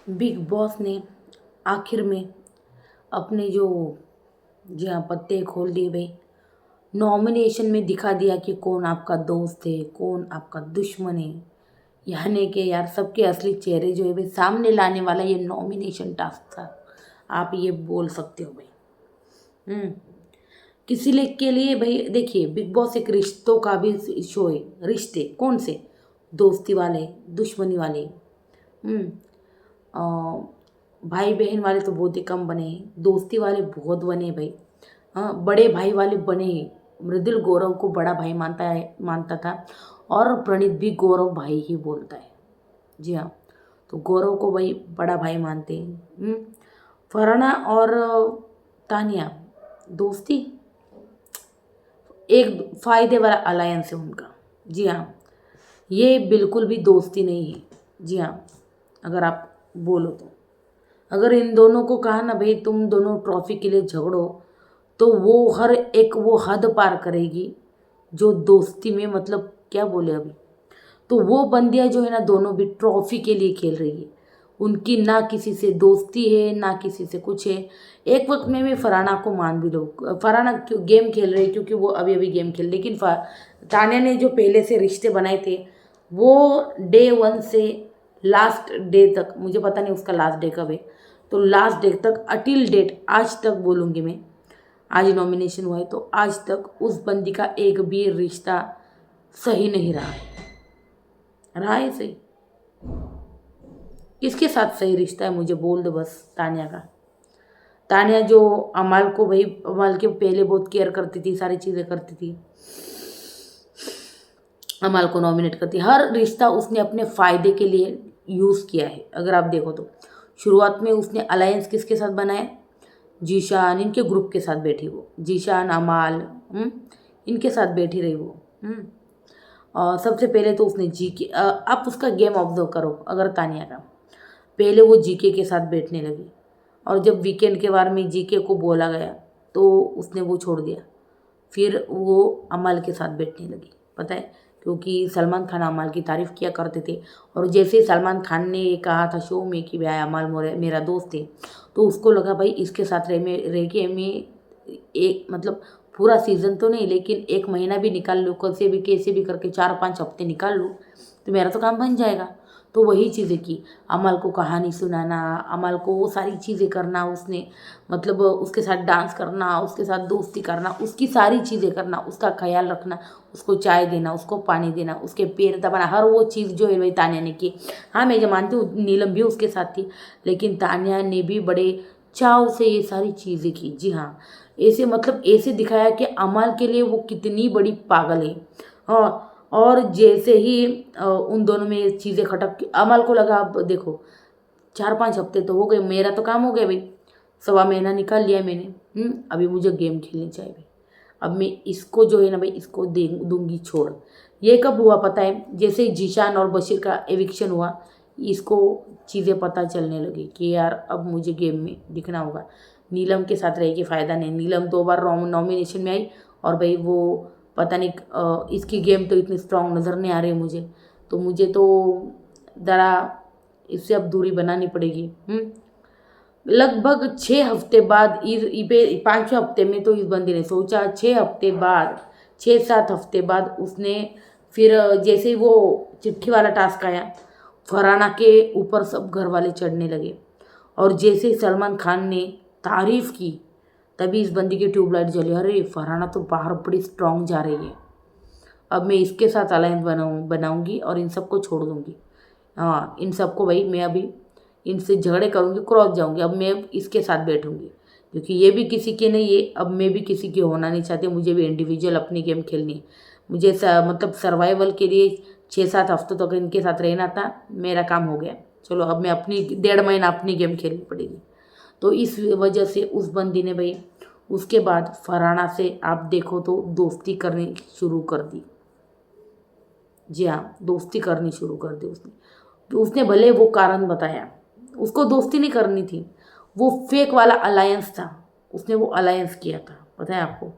Big boss ने आखिर में अपने जो जी हाँ पत्ते खोल दिए भाई। नॉमिनेशन में दिखा दिया कि कौन आपका दोस्त है कौन आपका दुश्मन है। यानी कि यार सबके असली चेहरे जो है भाई सामने लाने वाला ये नॉमिनेशन टास्क था। आप ये बोल सकते हो भाई। हम्म किसी ले के लिए भाई देखिए बिग बॉस एक रिश्तों का भी शो है। रिश्ते कौन से? दोस्ती वाले, दुश्मनी वाले। हम्म भाई बहन वाले तो बहुत ही कम बने हैं, दोस्ती वाले बहुत बने हैं भाई। हाँ, बड़े भाई वाले बने हैं। मृदुल गौरव को बड़ा भाई मानता था। और प्रणीत भी गौरव भाई ही बोलता है। जी हाँ, तो गौरव को भाई बड़ा भाई मानते हैं। फरहाना और तानिया दोस्ती एक फायदे वाला अलायंस है उनका। जी हाँ, ये बिल्कुल भी दोस्ती नहीं है। जी हाँ, अगर आप बोलो तो अगर इन दोनों को कहा ना भाई तुम दोनों ट्रॉफी के लिए झगड़ो, तो वो हर एक वो हद पार करेगी जो दोस्ती में मतलब क्या बोले अभी। तो वो बंदियां जो है ना दोनों भी ट्रॉफी के लिए खेल रही है। उनकी ना किसी से दोस्ती है ना किसी से कुछ है। एक वक्त में भी फरहाना को मान भी लो। फरहाना क्यों गेम खेल रही है क्योंकि वो अभी अभी गेम खेल, लेकिन तान्या ने जो पहले से रिश्ते बनाए थे वो डे वन से लास्ट डे तक, मुझे पता नहीं उसका लास्ट डे कब है, तो लास्ट डे तक अटिल डेट आज तक बोलूँगी मैं। आज नॉमिनेशन हुआ है तो आज तक उस बंदी का एक भी रिश्ता सही नहीं रहा है। रहा है सही? किसके साथ सही रिश्ता है मुझे बोल दो बस। तान्या का। तान्या जो अमाल को भाई, अमाल के पहले बहुत केयर करती थी, सारी चीज़ें करती थी, अमाल को नॉमिनेट करती, हर रिश्ता उसने अपने फ़ायदे के लिए यूज़ किया है। अगर आप देखो तो शुरुआत में उसने अलायंस किसके साथ बनाया? जीशान, इनके ग्रुप के साथ बैठी वो, जीशान अमाल, इनके साथ बैठी रही वो। और सबसे पहले तो उसने आप उसका गेम ऑब्जर्व करो अगर तानिया का। पहले वो जीके के साथ बैठने लगी और जब वीकेंड के बारे में जीके को बोला गया तो उसने वो छोड़ दिया। फिर वो अमल के साथ बैठने लगी, पता है, क्योंकि सलमान खान अमल की तारीफ़ किया करते थे। और जैसे ही सलमान खान ने कहा था शो में कि भाई अमल मेरा दोस्त है, तो उसको लगा भाई इसके साथ रह के मैं एक मतलब पूरा सीज़न तो नहीं लेकिन एक महीना भी निकाल लूँ, कैसे भी करके 4-5 हफ्ते निकाल लूँ तो मेरा तो काम बन जाएगा। तो वही चीज़ें की, अमल को कहानी सुनाना, अमल को वो सारी चीज़ें करना, उसने मतलब उसके साथ डांस करना, उसके साथ दोस्ती करना, उसकी सारी चीज़ें करना, उसका ख्याल रखना, उसको चाय देना, उसको पानी देना, उसके पैर दबाना, हर वो चीज़ जो है वही तान्या ने की। हाँ, मैं जो मानती हूँ नीलम भी उसके साथ थी, लेकिन तान्या ने भी बड़े चाव से ये सारी चीज़ें की। जी हाँ, ऐसे मतलब ऐसे दिखाया कि अमल के लिए वो कितनी बड़ी पागल है। हाँ, और जैसे ही उन दोनों में ये चीज़ें खटक अमल को लगा अब देखो 4-5 हफ्ते तो हो गए, मेरा तो काम हो गया भाई, 1.25 महीना निकाल लिया मैंने। अभी मुझे गेम खेलनी चाहिए भाई। अब मैं इसको जो है ना भाई इसको दे दूंगी छोड़। ये कब हुआ पता है? जैसे ही जीशान और बशीर का एविक्शन हुआ, इसको चीज़ें पता चलने लगी कि यार अब मुझे गेम में दिखना होगा। नीलम के साथ रह के फ़ायदा नहीं, नीलम 2 बार नॉमिनेशन में आई और भाई वो पता नहीं इसकी गेम तो इतनी स्ट्रांग नज़र नहीं आ रही मुझे, तो मुझे तो ज़रा इससे अब दूरी बनानी पड़ेगी। लगभग 6 हफ्ते बाद इस 5वें हफ्ते में तो इस बंदी ने सोचा, 6 हफ्ते बाद, 6-7 हफ्ते बाद उसने फिर जैसे ही वो चिट्ठी वाला टास्क आया, फरहाना के ऊपर सब घर वाले चढ़ने लगे। और जैसे ही सलमान खान ने तारीफ़ की तभी इस बंदी की ट्यूबलाइट जली, अरे फरहाना तो बाहर बड़ी स्ट्रांग जा रही है, अब मैं इसके साथ अलायंस बनाऊंगी और इन सबको छोड़ दूंगी। हाँ, इन सबको भाई मैं अभी इनसे झगड़े करूंगी, क्रॉस जाऊंगी, अब मैं इसके साथ बैठूंगी क्योंकि ये भी किसी के नहीं है, अब मैं भी किसी की होना नहीं चाहती, मुझे भी इंडिविजुअल अपनी गेम खेलनी है। मुझे मतलब सर्वाइवल के लिए 6-7 हफ्ते तक इनके साथ रहना था, मेरा काम हो गया। चलो अब मैं अपनी 1.5 महीना अपनी गेम खेलनी पड़ेगी। तो इस वजह से उस बंदी ने भाई उसके बाद फरहाना से आप देखो तो दोस्ती करनी शुरू कर दी। जी हाँ, दोस्ती करनी शुरू कर दी उसने। तो उसने भले वो कारण बताया, उसको दोस्ती नहीं करनी थी, वो फेक वाला अलायंस था, उसने वो अलायंस किया था, पता है आपको।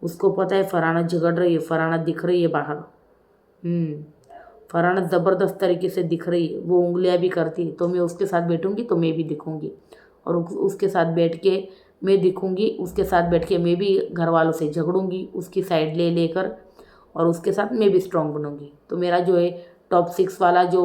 उसको पता है फरहाना झगड़ रही है, फरहाना दिख रही है बाहर। हम्म फरहाना ज़बरदस्त तरीके से दिख रही है, वो उंगलियां भी करती है, तो मैं उसके साथ बैठूंगी तो मैं भी दिखूंगी, और उसके साथ बैठ के मैं दिखूंगी, उसके साथ बैठ के मैं भी घर वालों से झगड़ूंगी उसकी साइड ले लेकर, और उसके साथ मैं भी स्ट्रांग बनूंगी। तो मेरा जो है टॉप 6 वाला जो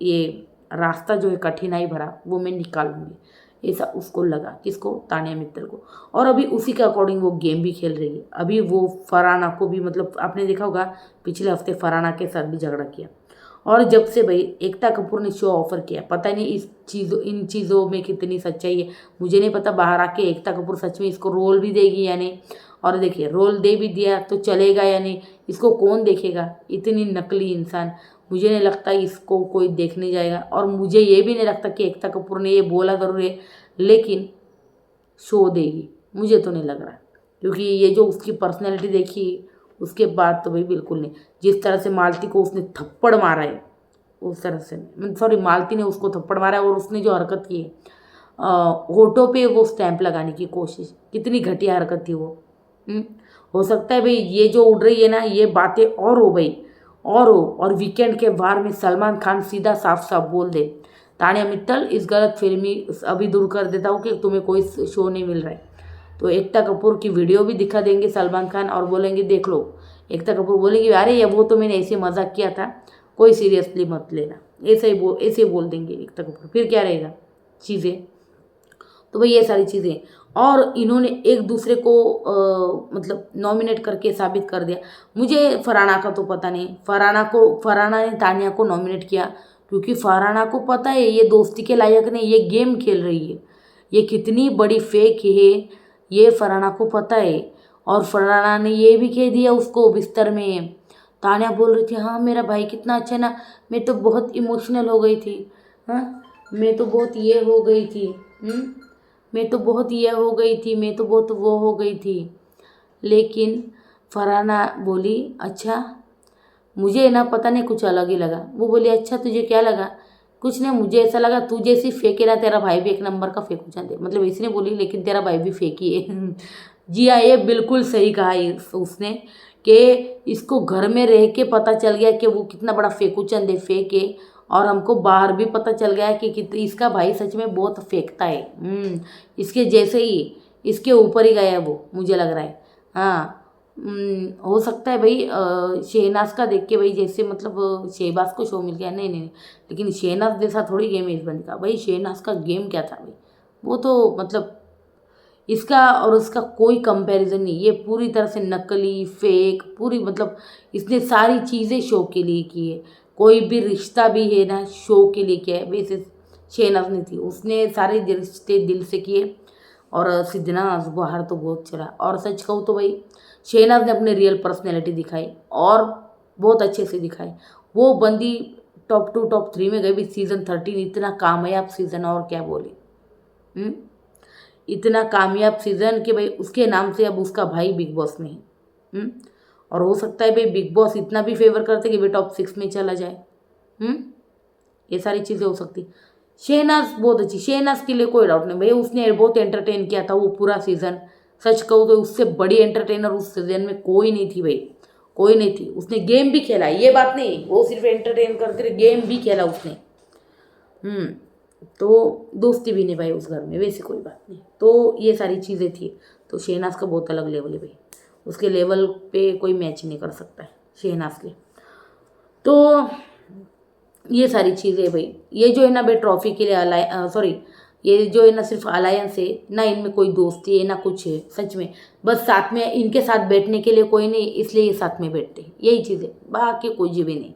ये रास्ता जो है कठिनाई भरा, वो मैं निकालूंगी, ऐसा उसको लगा, किसको, तानिया मित्तल को। और अभी उसी के अकॉर्डिंग वो गेम भी खेल रही है। अभी वो फरहाना को भी, मतलब आपने देखा होगा पिछले हफ्ते फरहाना के साथ भी झगड़ा किया, और जब से भाई एकता कपूर ने शो ऑफर किया, पता नहीं इन चीज़ों में कितनी सच्चाई है, मुझे नहीं पता। बाहर आके एकता कपूर सच में इसको रोल भी देगी या नहीं, और देखिए रोल दे भी दिया तो चलेगा या नहीं, इसको कौन देखेगा, इतनी नकली इंसान। मुझे नहीं लगता इसको कोई देखने जाएगा, और मुझे ये भी नहीं लगता कि एकता कपूर ने ये बोला ज़रूर है, लेकिन शो देगी, मुझे तो नहीं लग रहा, क्योंकि ये जो उसकी पर्सनैलिटी देखी उसके बाद तो भाई बिल्कुल नहीं। जिस तरह से मालती को उसने थप्पड़ मारा है, उस तरह से, सॉरी, मालती ने उसको थप्पड़ मारा है, और उसने जो हरकत की है होठों पे वो स्टैंप लगाने की कोशिश, कितनी घटिया हरकत थी वो। हो सकता है भाई ये जो उड़ रही है ना, ये बातें और हो भाई, और हो, और वीकेंड के वार में सलमान खान सीधा साफ साफ बोल दे, तानिया मित्तल इस गलत फिल्मी अभी दूर कर देता हूँ कि तुम्हें कोई शो नहीं मिल रहा है। तो एकता कपूर की वीडियो भी दिखा देंगे सलमान खान, और बोलेंगे देख लो, एकता कपूर बोलेंगे अरे ये वो तो मैंने ऐसे मजाक किया था, कोई सीरियसली मत लेना, ऐसे ही बोल देंगे एकता कपूर, फिर क्या रहेगा चीज़ें। तो भाई ये सारी चीज़ें, और इन्होंने एक दूसरे को मतलब नॉमिनेट करके साबित कर दिया। मुझे फरहाना का तो पता नहीं, फरहाना ने तानिया को नॉमिनेट किया क्योंकि फरहाना को पता है ये दोस्ती के लायक नहीं, ये गेम खेल रही है, ये कितनी बड़ी फेक है, ये फरहाना को पता है। और फरहाना ने ये भी कह दिया उसको बिस्तर में, तानिया बोल रही थी हाँ मेरा भाई कितना अच्छा है ना, मैं तो बहुत इमोशनल हो गई थी, हाँ मैं तो बहुत ये हो गई थी, मैं तो बहुत ये हो गई थी, मैं तो बहुत वो हो गई थी। लेकिन फरहाना बोली अच्छा, मुझे ना पता नहीं कुछ अलग ही लगा। वो बोली अच्छा तुझे क्या लगा? कुछ नहीं, मुझे ऐसा लगा तू जैसी फेंक है ना, तेरा भाई भी एक नंबर का फेंकू चाहते, मतलब ऐसी नहीं बोली, लेकिन तेरा भाई भी फेंक ही है। जी हाँ, ये बिल्कुल सही कहा उसने, कि इसको घर में रह के पता चल गया कि वो कितना बड़ा फेंकू चंद है, फेंक है, और हमको बाहर भी पता चल गया है कि इसका भाई सच में बहुत फेंकता है। इसके जैसे ही, इसके ऊपर ही गया है वो, मुझे लग रहा है। हाँ, हो सकता है भाई शहनाज का देख के भाई, जैसे मतलब शहबाज को शो मिल गया, नहीं नहीं नहीं, लेकिन शहनाज जैसा थोड़ी गेम है इस बंद का भाई। शहनाज का गेम क्या था भाई, वो तो मतलब इसका और उसका कोई कंपैरिजन नहीं, ये पूरी तरह से नकली फेक पूरी, मतलब इसने सारी चीज़ें शो के लिए की है, कोई भी रिश्ता भी है ना शो के लिए किया है। वैसे शहनाज नहीं थी, उसने सारे रिश्ते दिल से किए, और सिद्धनाज बाहर तो बहुत चला। और सच कहूँ तो भाई शहनाज ने अपनी रियल पर्सनैलिटी दिखाई, और बहुत अच्छे से दिखाई। वो बंदी टॉप 2 टॉप 3 में गई भी। सीज़न 13 इतना कामयाब सीज़न, और क्या बोले, इतना कामयाब सीज़न कि भाई उसके नाम से अब उसका भाई बिग बॉस में है। और हो सकता है भाई बिग बॉस इतना भी फेवर करते कि भाई टॉप 6 में चला जाए। ये सारी चीज़ें हो सकती। शहनाज बहुत अच्छी, शहनाज के लिए कोई डाउट नहीं भाई, उसने बहुत एंटरटेन किया था वो पूरा सीज़न। सच कहूँ तो उससे बड़ी एंटरटेनर उस सीजन में कोई नहीं थी भाई, कोई नहीं थी। उसने गेम भी खेला, ये बात नहीं वो सिर्फ एंटरटेन करते रहे, गेम भी खेला उसने। तो दोस्ती भी निभाई उस घर में, वैसे कोई बात नहीं। तो ये सारी चीज़ें थी। तो शहनाज का बहुत अलग लेवल है भाई, उसके लेवल पे कोई मैच नहीं कर सकता है शहनाज के। तो ये सारी चीज़ें भाई, ये जो है ना भाई ट्रॉफी के लिए सॉरी, ये जो है ना सिर्फ अलायंस है ना, इनमें कोई दोस्ती है ना कुछ है, सच में बस साथ में इनके साथ बैठने के लिए कोई नहीं, इसलिए ये साथ में बैठते हैं, यही चीज़ है, बाकी कोई जी भी नहीं।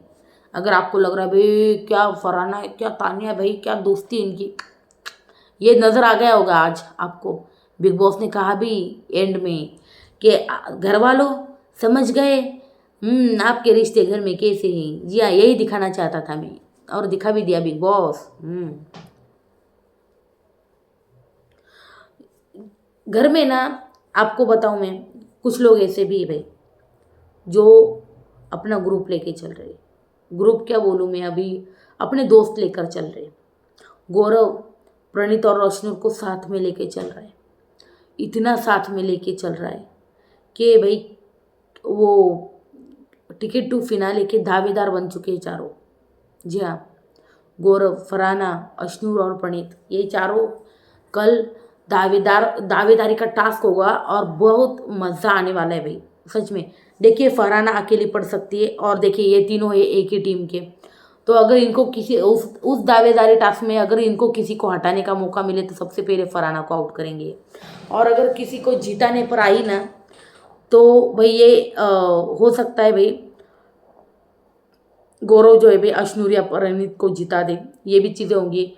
अगर आपको लग रहा है भाई क्या फरहाना है क्या तानिया भाई क्या दोस्ती इनकी, ये नज़र आ गया होगा आज आपको। बिग बॉस ने कहा भी एंड में कि घर वालों समझ गए आपके रिश्ते घर में कैसे हैं। जी हाँ, यही दिखाना चाहता था मैं, और दिखा भी दिया बिग बॉस। घर में ना आपको बताऊं मैं, कुछ लोग ऐसे भी है भाई जो अपना ग्रुप लेके चल रहे, ग्रुप क्या बोलूँ मैं, अभी अपने दोस्त लेकर चल रहे। गौरव प्रणीत और रोशनूर को साथ में लेके चल रहा है, इतना साथ में लेके चल रहा है कि भाई वो टिकट टू फिनाले के दावेदार बन चुके हैं चारों। जी हाँ, गौरव, फरहाना, अशनूर और प्रणीत, ये चारों कल दावेदारी का टास्क होगा और बहुत मज़ा आने वाला है भाई, सच में। देखिए फरहाना अकेली पढ़ सकती है और देखिए ये तीनों है एक ही टीम के। तो अगर इनको किसी उस दावेदारी टास्क में अगर इनको किसी को हटाने का मौका मिले तो सबसे पहले फरहाना को आउट करेंगे। और अगर किसी को जिताने पर आई ना तो भाई ये हो सकता है भाई गौरव जो है भाई अशनूर या परिणीत को जिता दे, ये भी चीज़ें होंगी।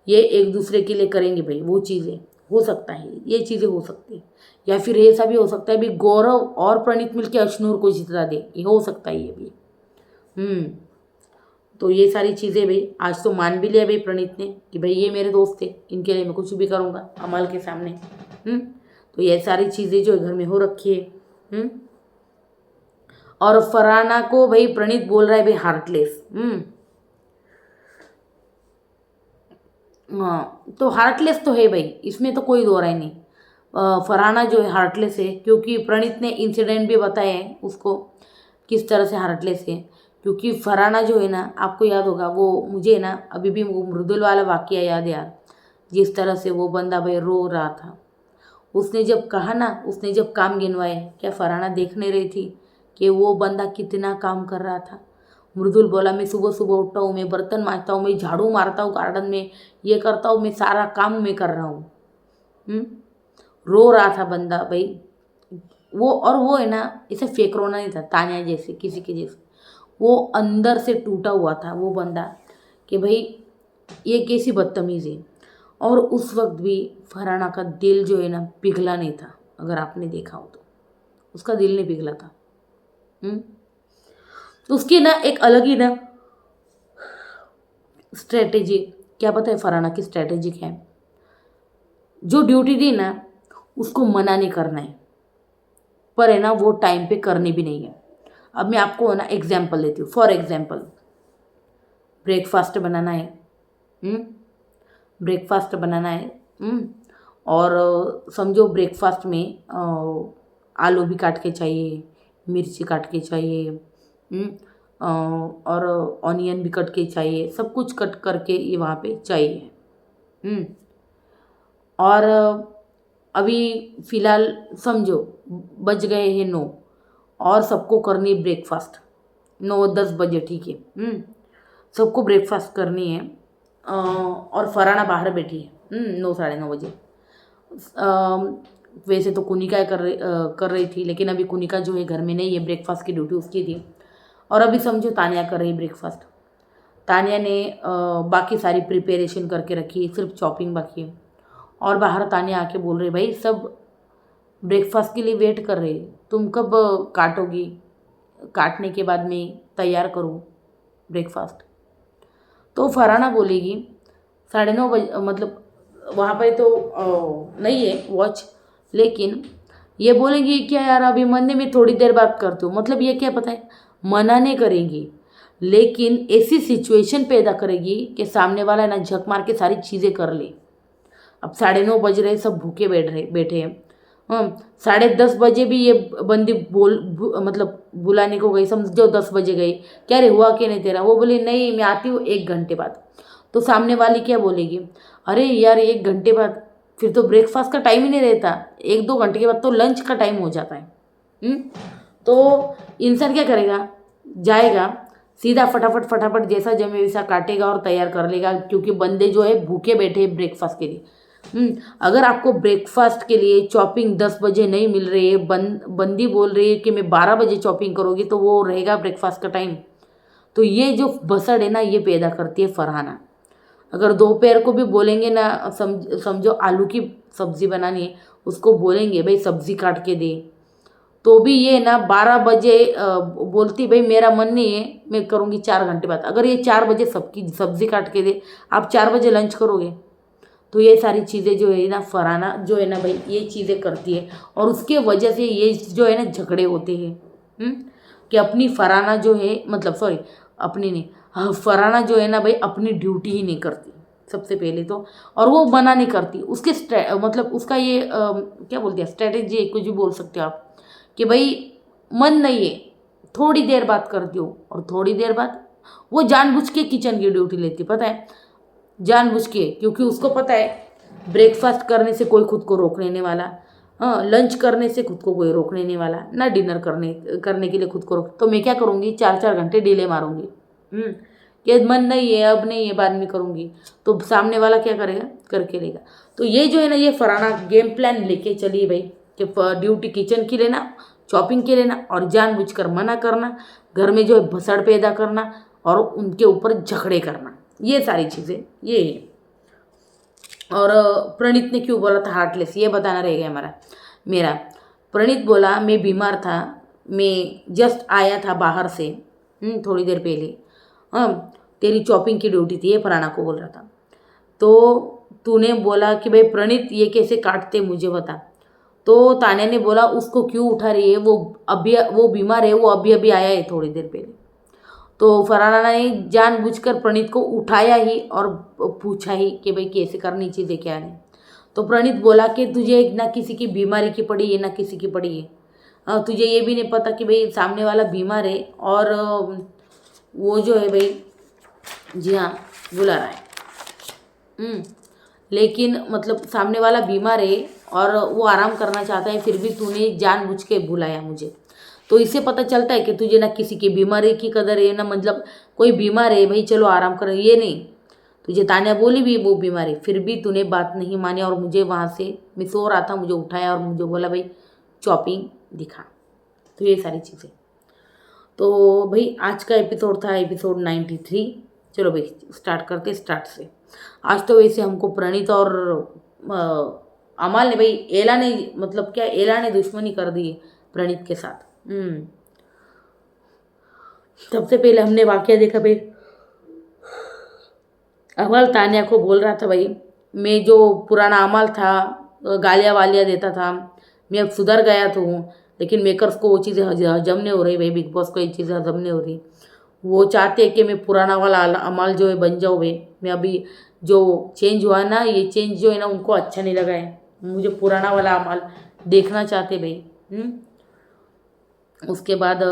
ये एक दूसरे के लिए करेंगे भाई वो चीज़ें, हो सकता है ये चीज़ें हो सकती है। या फिर ऐसा भी हो सकता है भाई गौरव और प्रणीत मिलके अशनूर को जिता दे, ये हो सकता है ये भी। तो ये सारी चीज़ें भाई आज तो मान भी लिया भाई प्रणीत ने कि भाई ये मेरे दोस्त थे, इनके लिए मैं कुछ भी करूँगा अमल के सामने। तो ये सारी चीज़ें जो घर में हो रखी है। और फरहाना को भाई प्रणीत बोल रहा है भाई हार्टलेस। हाँ, तो हार्टलेस तो है भाई, इसमें तो कोई दो राय नहीं। फरहाना जो है हार्टलेस है क्योंकि प्रणीत ने इंसिडेंट भी बताया है उसको किस तरह से हार्टलेस है। क्योंकि फरहाना जो है ना, आपको याद होगा वो, मुझे ना अभी भी वो मृदुल वाला वाकया याद है यार, जिस तरह से वो बंदा भाई रो रहा था। उसने जब कहा ना, उसने जब काम गिनवाए, क्या फरहाना देख नहीं रही थी कि वो बंदा कितना काम कर रहा था। मृदुल बोला मैं सुबह सुबह उठता हूँ, मैं बर्तन मांजता हूँ, मैं झाड़ू मारता हूँ गार्डन में, ये करता हूँ, मैं सारा काम मैं कर रहा हूँ। रो रहा था बंदा भाई वो। और वो है ना, इसे फेक रोना नहीं था तानिया जैसे किसी के जैसे, वो अंदर से टूटा हुआ था वो बंदा कि भाई ये कैसी बदतमीज़ी है। और उस वक्त भी फरहाना का दिल जो है ना पिघला नहीं था, अगर आपने देखा हो तो उसका दिल नहीं पिघला था। तो उसकी ना एक अलग ही ना स्ट्रेटेजी, क्या पता है फरहाना की स्ट्रेटेजी क्या है। जो ड्यूटी दी ना उसको मना नहीं करना है, पर है ना वो टाइम पे करनी भी नहीं है। अब मैं आपको ना एग्जाम्पल देती हूँ। फॉर एग्जाम्पल ब्रेकफास्ट बनाना है। ब्रेकफास्ट बनाना है। और समझो ब्रेकफास्ट में आलू भी काट के चाहिए, मिर्ची काट के चाहिए, और ऑनियन भी कट के चाहिए, सब कुछ कट करके ये वहाँ पे चाहिए। और अभी फ़िलहाल समझो बज गए हैं 9 और सबको करनी ब्रेकफास्ट 9-10 बजे, ठीक है। सबको ब्रेकफास्ट करनी है। और फरहाना बाहर बैठी है 9-9:30 बजे। वैसे तो कुनिका कर रही थी, लेकिन अभी कुनिका जो है घर में नहीं है, ब्रेकफास्ट की ड्यूटी उसकी थी। और अभी समझो तानिया कर रही ब्रेकफास्ट। तानिया ने बाकी सारी प्रिपरेशन करके रखी है, सिर्फ चॉपिंग बाकी है। और बाहर तानिया आके बोल रही भाई सब ब्रेकफास्ट के लिए वेट कर रहे, तुम कब काटोगी, काटने के बाद मैं तैयार करूँ ब्रेकफास्ट। तो फरहाना बोलेगी 9:30 बजे, मतलब वहाँ पे तो नहीं है वॉच, लेकिन ये बोलेगी क्या यार अभी मन में थोड़ी देर बात करती हूँ। मतलब ये क्या पता है, मना नहीं करेंगी, लेकिन ऐसी सिचुएशन पैदा करेगी कि सामने वाला है ना झक मार के सारी चीज़ें कर ले। अब 9:30 बज रहे, सब भूखे बैठे हैं। 10:30 बजे भी ये बंदी मतलब बुलाने को गई, समझो 10 बजे गई, क्या रे हुआ कि नहीं तेरा, वो बोली नहीं मैं आती हूँ 1 घंटे बाद। तो सामने वाली क्या बोलेगी, अरे यार 1 घंटे बाद, फिर तो ब्रेकफास्ट का टाइम ही नहीं रहता, 1-2 घंटे के बाद तो लंच का टाइम हो जाता है। तो इंसान क्या करेगा, जाएगा सीधा फटाफट फटाफट जैसा जमे वैसा काटेगा और तैयार कर लेगा, क्योंकि बंदे जो है भूखे बैठे ब्रेकफास्ट के लिए। अगर आपको ब्रेकफास्ट के लिए चॉपिंग 10 बजे नहीं मिल रही है, बंदी बोल रही है कि मैं 12 बजे चॉपिंग करूँगी, तो वो रहेगा ब्रेकफास्ट का टाइम। तो ये जो भसड़ है ना ये पैदा करती है फरहाना। अगर दोपहर को भी बोलेंगे ना, समझो आलू की सब्ज़ी बनानी है, उसको बोलेंगे भाई सब्ज़ी काट के दे, तो भी ये ना 12 बजे बोलती भाई मेरा मन नहीं है, मैं करूँगी 4 घंटे बाद। अगर ये 4 बजे सबकी सब्ज़ी काट के दे, आप 4 बजे लंच करोगे। तो ये सारी चीज़ें जो है ना फरहाना जो है ना भाई ये चीज़ें करती है, और उसके वजह से ये जो है ना झगड़े होते हैं। कि अपनी फरहाना जो है, मतलब सॉरी अपनी नहीं, हाँ फरहाना जो है ना भाई अपनी ड्यूटी ही नहीं करती सबसे पहले तो, और वो मना नहीं करती। उसके मतलब उसका ये क्या बोलते हैं स्ट्रेटेजी, कुछ भी बोल सकते हो आप, कि भाई मन नहीं है थोड़ी देर बात करती हो, और थोड़ी देर बाद वो जानबूझ के किचन की ड्यूटी लेती, पता है, जानबूझ के, क्योंकि उसको पता है ब्रेकफास्ट करने से कोई खुद को रोकने नहीं वाला, हाँ, लंच करने से खुद को कोई रोकने नहीं वाला, ना डिनर करने करने के लिए खुद को रोक, तो मैं क्या करूँगी, 4-4 घंटे डिले मारूंगी। कि मन नहीं है, अब नहीं है, बाद में करूँगी, तो सामने वाला क्या करेगा, करके लेगा। तो ये जो है ना, ये फराना गेम प्लान लेके चली भाई, कि ड्यूटी किचन की लेना, शॉपिंग की लेना, और जानबूझकर मना करना, घर में जो है भसड़ पैदा करना और उनके ऊपर झगड़े करना, ये सारी चीज़ें ये है। और प्रणीत ने क्यों बोला था हार्टलेस, ये बताना रहेगा हमारा मेरा। प्रणीत बोला मैं बीमार था, मैं जस्ट आया था बाहर से थोड़ी देर पहले, तेरी चॉपिंग की ड्यूटी थी, ये फलाना को बोल रहा था। तो तूने बोला कि भाई प्रणीत ये कैसे काटते मुझे बता। तो तान्या ने बोला उसको क्यों उठा रही है, वो बीमार है, वो अभी अभी आया है थोड़ी देर पहले। तो फरहाना ने जानबूझकर प्रणीत को उठाया ही और पूछा ही कि भाई कैसे करनी चीज़ें क्या है। तो प्रणीत बोला कि तुझे ना किसी की बीमारी की पड़ी है ना किसी की पड़ी है, तुझे ये भी नहीं पता कि भाई सामने वाला बीमार है और वो जो है भाई, जी हाँ, बुला रहा है। लेकिन मतलब सामने वाला बीमार है और वो आराम करना चाहता है, फिर भी तूने जानबूझ के बुलाया मुझे। तो इससे पता चलता है कि तुझे ना किसी की बीमारी की कदर है, ना मतलब कोई बीमार है भाई चलो आराम कर, ये नहीं। तुझे तान्या बोली भी वो बीमार है, फिर भी तूने बात नहीं मानी और मुझे वहाँ से, मैं सो रहा था, मुझे उठाया और मुझे बोला भाई चॉपिंग दिखा। तो ये सारी चीज़ें। तो भाई आज का एपिसोड था एपिसोड 93। चलो भाई स्टार्ट करते स्टार्ट से। आज तो वैसे हमको प्रणीत और अमाल ने भाई, एला ने, मतलब क्या, एला ने दुश्मनी कर दी प्रणीत के साथ। सबसे पहले हमने वाकया देखा भाई, अमल तान्या को बोल रहा था भाई मैं जो पुराना अमल था, गालियाँ वालियाँ देता था, मैं अब सुधर गया तो हूँ, लेकिन मेकर्स को वो चीज़ें हजम नहीं हो रही भाई, बिग बॉस को ये चीज़ें हजम नहीं हो रही। वो चाहते हैं कि मैं पुराना वाला अमल जो है बन जाऊँ भाई। मैं अभी जो चेंज हुआ ना, ये चेंज जो है ना उनको अच्छा नहीं लगा है, मुझे पुराना वाला अमल देखना चाहते भाई। उसके बाद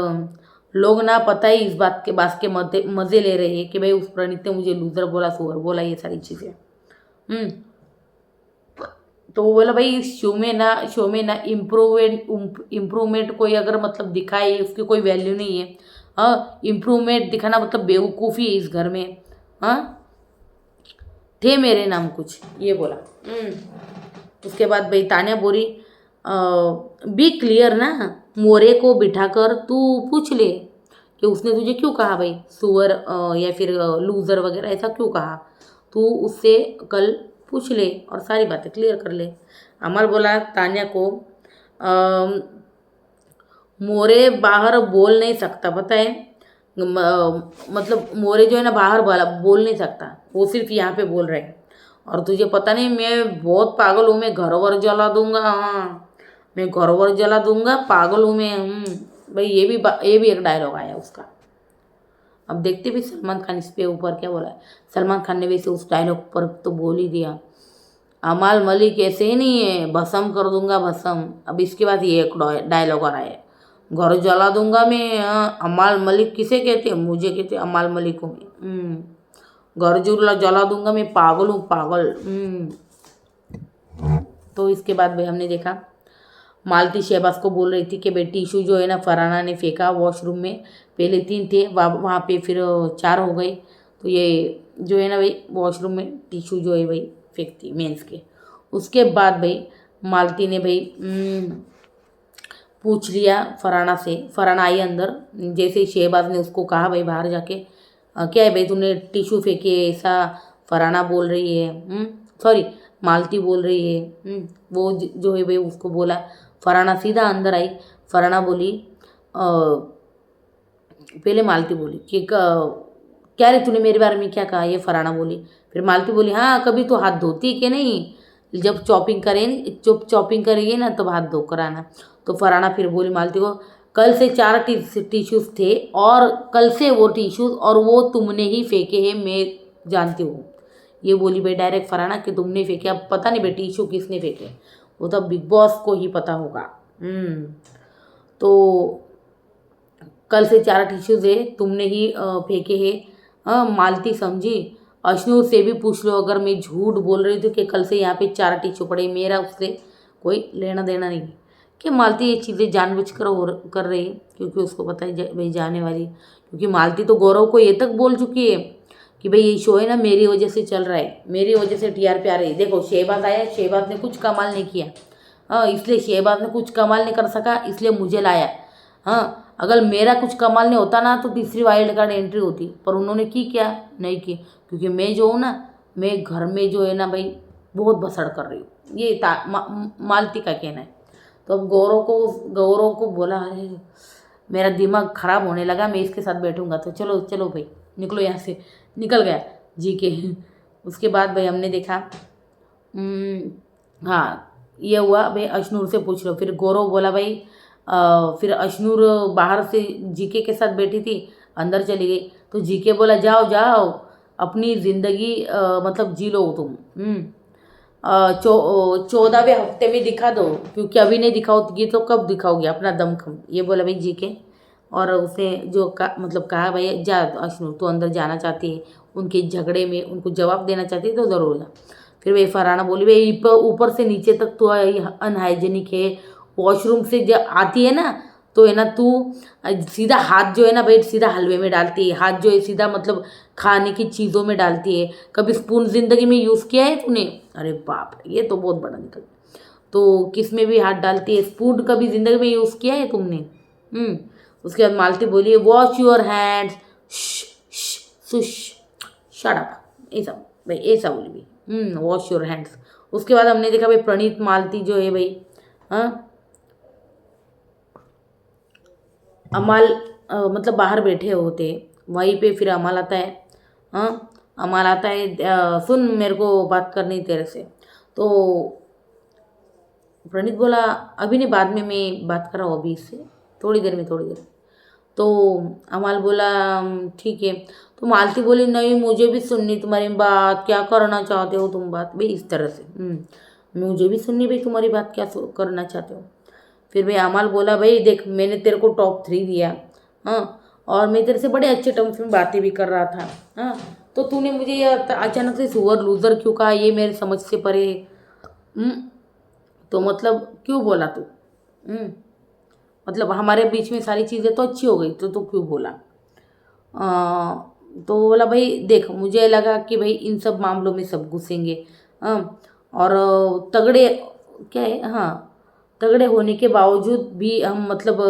लोग ना पता ही इस बात के मज़े ले रहे हैं कि भाई उस प्रणीत ने मुझे लूज़र बोला, सुअर बोला, ये सारी चीज़ें। तो वो बोला भाई इस शो में ना इम्प्रूवमेंट कोई अगर मतलब दिखाए, उसकी कोई वैल्यू नहीं है। हाँ, इम्प्रूवमेंट दिखाना मतलब बेवकूफ़ी है इस घर में। हाँ, थे मेरे नाम कुछ, ये बोला। उसके बाद भाई तान्या बोली बी क्लियर ना, मोरे को बिठाकर तू पूछ ले कि उसने तुझे क्यों कहा भाई सुअर या फिर लूज़र वगैरह, ऐसा क्यों कहा। तू उससे कल पूछ ले और सारी बातें क्लियर कर ले। अमर बोला तान्या को मोरे बाहर बोल नहीं सकता, पता है, मतलब मोरे जो है ना बाहर बोल नहीं सकता, वो सिर्फ यहाँ पे बोल रहे हैं। और तुझे पता नहीं मैं बहुत पागल हूँ, मैं घर वर जला दूंगा, हाँ मैं घर वर जला दूंगा, पागल हूँ मैं। भाई ये भी एक डायलॉग आया उसका। अब देखते भी सलमान खान इस पे ऊपर क्या बोला है। सलमान खान ने वैसे उस डायलॉग पर तो बोल ही दिया, अमाल मलिक ऐसे ही नहीं है, भस्म कर दूंगा भस्म। अब इसके बाद ये एक डायलॉग आ रहा है, घर जला दूंगा मैं। अमाल मलिक किसे कहते हैं, मुझे कहते हैं अमाल मलिक हूँ मैं। घर जला दूंगा मैं, पागल हूँ पागल। तो इसके बाद भाई हमने देखा मालती शहबाज को बोल रही थी कि भाई टिशू जो है ना फरहाना ने फेंका वॉशरूम में, पहले 3 थे, वहाँ पे फिर 4 हो गए। तो ये जो है ना भाई वॉशरूम में टिशू जो है भाई फेंकती मेंस के। उसके बाद भाई मालती ने भाई पूछ लिया फरहाना से, फरहाना आई अंदर, जैसे ही शहबाज ने उसको कहा भाई बाहर जाके क्या है भाई तूने टिशू फेंके ऐसा फरहाना बोल रही है, सॉरी मालती बोल रही है। वो जो है भाई उसको बोला, फरहाना सीधा अंदर आई। फरहाना बोली पहले मालती बोली कि क्या रे तूने मेरे बारे में क्या कहा, ये फरहाना बोली। फिर मालती बोली हाँ कभी तो हाथ धोती कि नहीं, जब चॉपिंग करेगी ना तब हाथ धोकर आना। तो फरहाना फिर बोली मालती को कल से 4 टिश्यूज़ थे और कल से वो टिश्यूज़ और वो तुमने ही फेंके हैं, मैं जानती हूँ। ये बोली भाई डायरेक्ट फरहाना कि तुमने फेंके। अब पता नहीं भाई टिश्यू किसने फेंके, वो तो बिग बॉस को ही पता होगा। तो कल से 4 टिश्यूज़ है तुमने ही फेंके हैं। मालती समझी। अश्नूर से भी पूछ लो, अगर मैं झूठ बोल रही थी कि कल से यहाँ पे 4 टिश्यू पड़े, मेरा उससे कोई लेना देना नहीं है। कि मालती ये चीज़ें जानबूझकर कर रही है क्योंकि उसको पता है भाई जाने वाली, क्योंकि मालती तो गौरव को ये तक बोल चुकी है कि भाई ये शो है ना मेरी वजह से चल रहा है, मेरी वजह से टीआरपी आ रही है। देखो शहबाज आया, शहबाज ने कुछ कमाल नहीं किया, हाँ इसलिए शहबाज ने कुछ कमाल नहीं कर सका इसलिए मुझे लाया। हाँ अगर मेरा कुछ कमाल नहीं होता ना तो तीसरी वाइल्ड कार्ड एंट्री होती, पर उन्होंने की क्या, नहीं की, क्योंकि मैं जो हूँ ना, मैं घर में जो है ना भाई बहुत बसड़ कर रही हूँ, ये मालती का कहना है। तो अब गौरव को बोला, अरे मेरा दिमाग ख़राब होने लगा, मैं इसके साथ बैठूंगा, तो चलो चलो भाई निकलो यहाँ से। निकल गया जी के। उसके बाद भाई हमने देखा, हाँ ये हुआ भाई, अश्नूर से पूछ लो। फिर गौरव बोला भाई फिर अश्नूर बाहर से जीके के साथ बैठी थी, अंदर चली गई, तो जीके बोला जाओ जाओ अपनी ज़िंदगी मतलब जी लो तुम। 14वें हफ्ते में दिखा दो, क्योंकि अभी नहीं दिखाओगी तो कब दिखाओगे अपना दमखम, ये बोला भाई जी के। और उसने जो मतलब कहा भाई जा अश्नूर तू अंदर जाना चाहती है, उनके झगड़े में उनको जवाब देना चाहती है तो ज़रूर जा। फिर वही फरहाना बोली भाई ऊपर से नीचे तक तो अनहाइजेनिक है, वॉशरूम से जब आती है ना तो है ना तू सीधा हाथ जो है ना भाई सीधा हलवे में डालती है, हाथ जो है सीधा मतलब खाने की चीज़ों में डालती है। कभी स्पून ज़िंदगी में यूज़ किया है तूने? अरे बाप रे ये तो बहुत बड़ा निकल। तो किस में भी हाथ डालती है, स्पून कभी ज़िंदगी में यूज़ किया है तुमने? उसके बाद मालती बोली wash your hands, Sush shut up, ऐसा भाई ऐसा बोली भाई, वॉश योर हैंड्स। उसके बाद हमने देखा भाई प्रणीत मालती जो है भाई, हाँ अमाल मतलब बाहर बैठे होते, वहीं पे फिर अमाल आता है। हाँ अमाल आता है, सुन मेरे को बात करनी तेरे से। तो प्रणीत बोला अभी नहीं, बाद में मैं बात कर रहा हूँ, अभी इससे थोड़ी देर में। तो अमाल बोला ठीक है। तो मालती बोली नहीं मुझे भी सुननी तुम्हारी बात, क्या करना चाहते हो तुम बात भाई, इस तरह से। मुझे भी सुननी भाई तुम्हारी बात, क्या करना चाहते हो। फिर भाई अमाल बोला भाई देख मैंने तेरे को टॉप 3 दिया, हाँ और मैं तेरे से बड़े अच्छे टर्म्स में बातें भी कर रहा था, हाँ तो तूने मुझे ये अचानक से सुअर लूज़र क्यों कहा, ये मेरे समझ से परे है। तो मतलब क्यों बोला तू? मतलब हमारे बीच में सारी चीज़ें तो अच्छी हो गई, तो क्यों बोला? तो बोला भाई देख मुझे लगा कि भाई इन सब मामलों में सब घुसेंगे, और तगड़े क्या है, हाँ तगड़े होने के बावजूद भी हम मतलब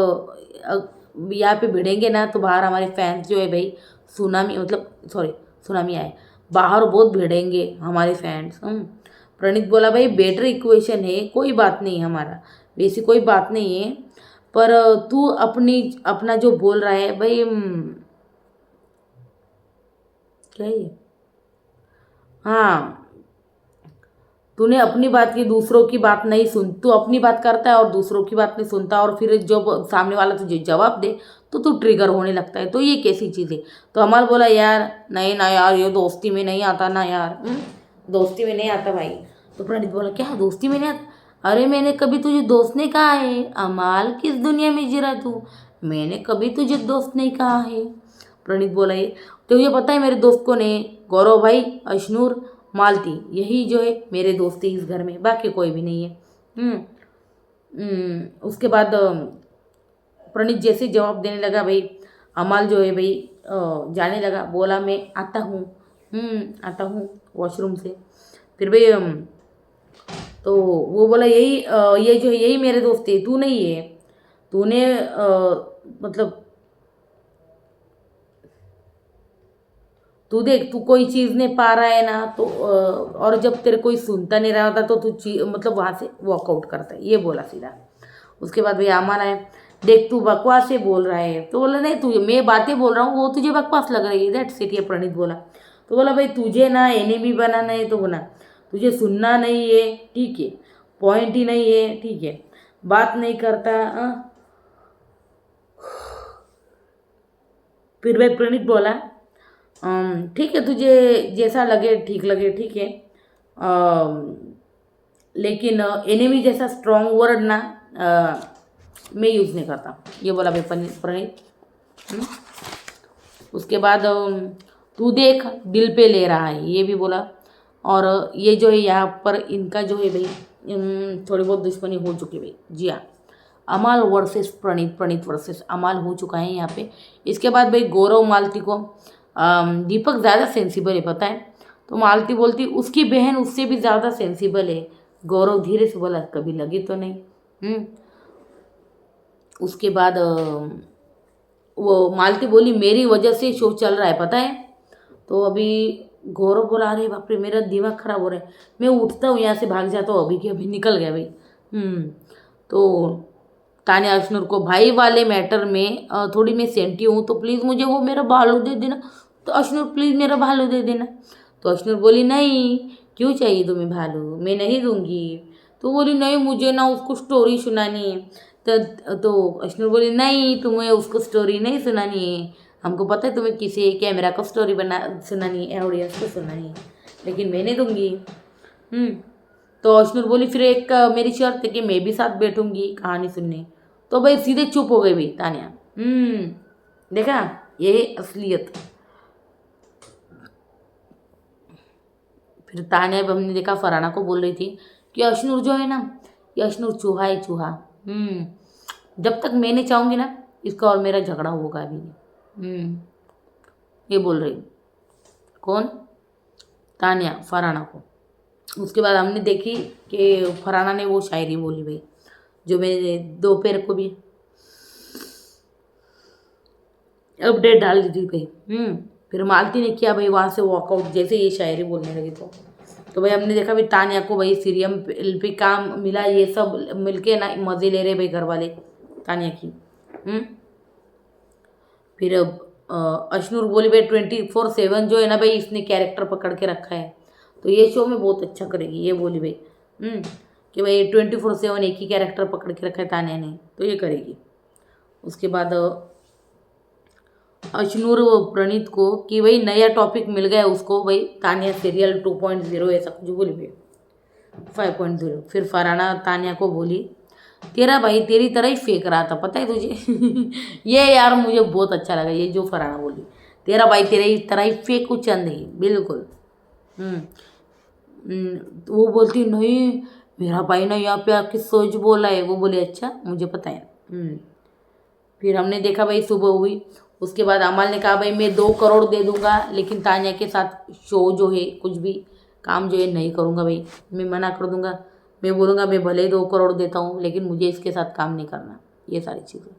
यहाँ पे भिड़ेंगे ना तो बाहर हमारे फैंस जो है भाई सुनामी मतलब सॉरी सुनामी आए, बाहर बहुत भिड़ेंगे हमारे फैंस। प्रणीत बोला भाई बेटर इक्वेशन है, कोई बात नहीं, हमारा वैसी कोई बात नहीं है, पर तू अपना जो बोल रहा है भाई, क्या है ये, हाँ तूने अपनी बात की दूसरों की बात नहीं सुन, तू अपनी बात करता है और दूसरों की बात नहीं सुनता, और फिर जब सामने वाला तुझे जवाब दे तो तू ट्रिगर होने लगता है, तो ये कैसी चीज़ है। तो अमल बोला यार नहीं ना यार, ये दोस्ती में नहीं आता ना यार, दोस्ती में नहीं आता भाई। तो प्रणीत बोला क्या दोस्ती में नहीं आता? अरे मैंने कभी तुझे दोस्त नहीं कहा है, अमाल किस दुनिया में जी रहा तू, मैंने कभी तुझे दोस्त नहीं कहा है। प्रणीत बोला ये तो ये पता है मेरे दोस्त को ने, गौरव भाई, अश्नूर, मालती, यही जो है मेरे दोस्त है इस घर में, बाकी कोई भी नहीं है। उसके बाद प्रणीत जैसे जवाब देने लगा भाई, अमाल जो है भाई जाने लगा, बोला मैं आता हूँ वॉशरूम से। फिर भाई तो वो बोला यही ये जो है यही मेरे दोस्त है, तू नहीं है, तूने मतलब तू देख तू कोई चीज़ नहीं पा रहा है ना तो और जब तेरे कोई सुनता नहीं रहा होता तो तू मतलब वहाँ से वॉकआउट करता है, ये बोला सीधा। उसके बाद भैया अमान आए, देख तू बकवास से बोल रहा है, तो बोला नहीं तुझे मैं बातें बोल रहा हूँ वो तुझे बकवास लग रही है, दैट्स इट, ये प्रणीत बोला। तो बोला भाई तुझे ना एनिमी बनाना है तो बना, तुझे सुनना नहीं है ठीक है, पॉइंट ही नहीं है ठीक है, बात नहीं करता। फिर भाई प्रणीत बोला ठीक है तुझे जैसा लगे ठीक है, लेकिन एनिमी जैसा स्ट्रॉन्ग वर्ड ना मैं यूज़ नहीं करता, ये बोला भाई प्रणीत। हम्म? उसके बाद तू देख दिल पे ले रहा है, ये भी बोला। और ये जो है यहाँ पर इनका जो है भाई थोड़ी बहुत दुश्मनी हो चुकी है भाई। जी हाँ, अमाल वर्सेस प्रणीत, प्रणीत वर्सेस अमाल हो चुका है यहाँ पे। इसके बाद भाई गौरव मालती को दीपक ज़्यादा सेंसिबल है पता है। तो मालती बोलती उसकी बहन उससे भी ज़्यादा सेंसिबल है। गौरव धीरे से बोला कभी लगी तो नहीं। उसके बाद वो मालती बोली मेरी वजह से शो चल रहा है पता है। तो अभी गौरव बोला अरे बाप रे मेरा दिमाग खराब हो रहा है, मैं उठता हूँ यहाँ से भाग जाता हूँ अभी के अभी, निकल गया भाई। तो तान्या अश्नूर को भाई वाले मैटर में थोड़ी मैं सेंटी हूँ तो प्लीज़ मुझे वो मेरा भालू दे देना। तो अश्नूर प्लीज़ मेरा भालू दे देना। तो अश्नूर बोली नहीं, क्यों चाहिए तुम्हें भालू, मैं नहीं दूंगी। तो बोली नहीं मुझे ना उसको स्टोरी सुनानी है। तो अश्नूर बोली नहीं तुम्हें उसको स्टोरी नहीं सुनानी है, हमको पता है तुम्हें किसी कैमरा को स्टोरी बना सुनानी है, ऑडियंस को सुनानी है, लेकिन मैं नहीं दूंगी। तो अश्नूर बोली फिर एक मेरी शर्त है कि मैं भी साथ बैठूंगी कहानी सुनने। तो भाई सीधे चुप हो गई भाई तान्या। देखा ये असलियत। फिर तान्या हमने देखा फरहाना को बोल रही थी कि अश्नूर जो है ना, ये अश्नूर चूहा है चूहा। जब तक मैं नहीं चाहूँगी ना इसका और मेरा झगड़ा होगा अभी नहीं। ये बोल रही कौन, तान्या फरहाना को। उसके बाद हमने देखी कि फरहाना ने वो शायरी बोली भाई जो मैंने दोपहर को भी अपडेट डाल दी थी भाई। फिर मालती ने किया भाई वहाँ से वॉकआउट जैसे ये शायरी बोलने लगी। तो भाई हमने देखा भाई तान्या को भाई सीरियम पे काम मिला, ये सब मिलके ना मज़े ले रहे भाई घर वाले तान्या की। फिर अश्नूर बोली भाई 24/7 जो है ना भाई इसने कैरेक्टर पकड़ के रखा है तो ये शो में बहुत अच्छा करेगी, ये बोली भाई। कि भाई 24/7 एक ही कैरेक्टर पकड़ के रखा है तान्या ने तो ये करेगी। उसके बाद अश्नूर प्रणीत को कि भाई नया टॉपिक मिल गया उसको भाई तान्या सीरियल 2.0 ऐसा कुछ बोली भाई 5.0। फिर फरहाना तान्या को बोली तेरा भाई तेरी तरह ही फेंक रहा था पता है तुझे। ये यार मुझे बहुत अच्छा लगा ये जो फरहाना बोली, तेरा भाई तेरे तरह ही फेंकू चंद है बिल्कुल। तो वो बोलती नहीं मेरा भाई ना यहाँ पे आके सोच बोला है। वो बोले अच्छा मुझे पता है। फिर हमने देखा भाई सुबह हुई। उसके बाद अमल ने कहा भाई मैं 2 करोड़ दे दूंगा लेकिन तान्या के साथ शो जो है कुछ भी काम जो है नहीं करूँगा भाई, मैं मना कर दूंगा। मैं बोलूँगा मैं भले ही 2 करोड़ देता हूँ लेकिन मुझे इसके साथ काम नहीं करना, ये सारी चीज़ें।